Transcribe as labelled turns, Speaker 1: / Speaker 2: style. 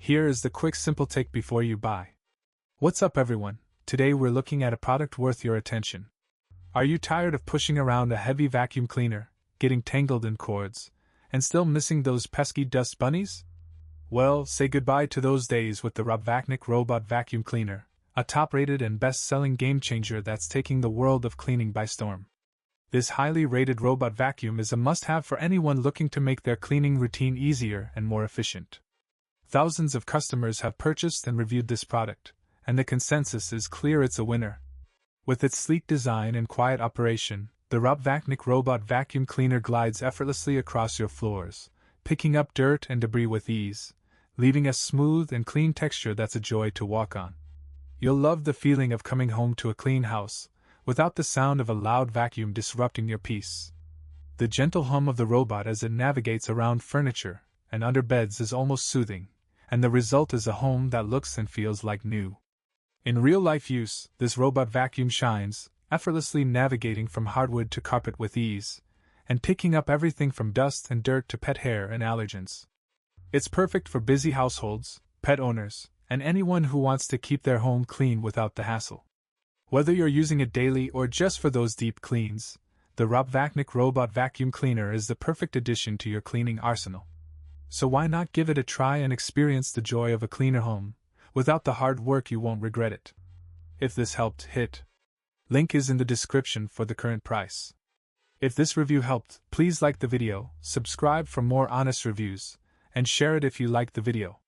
Speaker 1: Here is the quick simple take before you buy. What's up everyone? Today we're looking at a product worth your attention. Are you tired of pushing around a heavy vacuum cleaner, getting tangled in cords, and still missing those pesky dust bunnies? Well, say goodbye to those days with the ROPVACNIC robot vacuum cleaner, a top-rated and best-selling game-changer that's taking the world of cleaning by storm. This highly rated robot vacuum is a must-have for anyone looking to make their cleaning routine easier and more efficient. Thousands of customers have purchased and reviewed this product, and the consensus is clear it's a winner. With its sleek design and quiet operation, the ROPVACNIC robot vacuum cleaner glides effortlessly across your floors, picking up dirt and debris with ease, leaving a smooth and clean texture that's a joy to walk on. You'll love the feeling of coming home to a clean house, without the sound of a loud vacuum disrupting your peace. The gentle hum of the robot as it navigates around furniture and under beds is almost soothing, and the result is a home that looks and feels like new. In real-life use, this robot vacuum shines, effortlessly navigating from hardwood to carpet with ease, and picking up everything from dust and dirt to pet hair and allergens. It's perfect for busy households, pet owners, and anyone who wants to keep their home clean without the hassle. Whether you're using it daily or just for those deep cleans, the ROPVACNIC robot vacuum cleaner is the perfect addition to your cleaning arsenal. So why not give it a try and experience the joy of a cleaner home? Without the hard work, you won't regret it. If this helped, hit link is in the description for the current price. If this review helped, please like the video, subscribe for more honest reviews, and share it if you liked the video.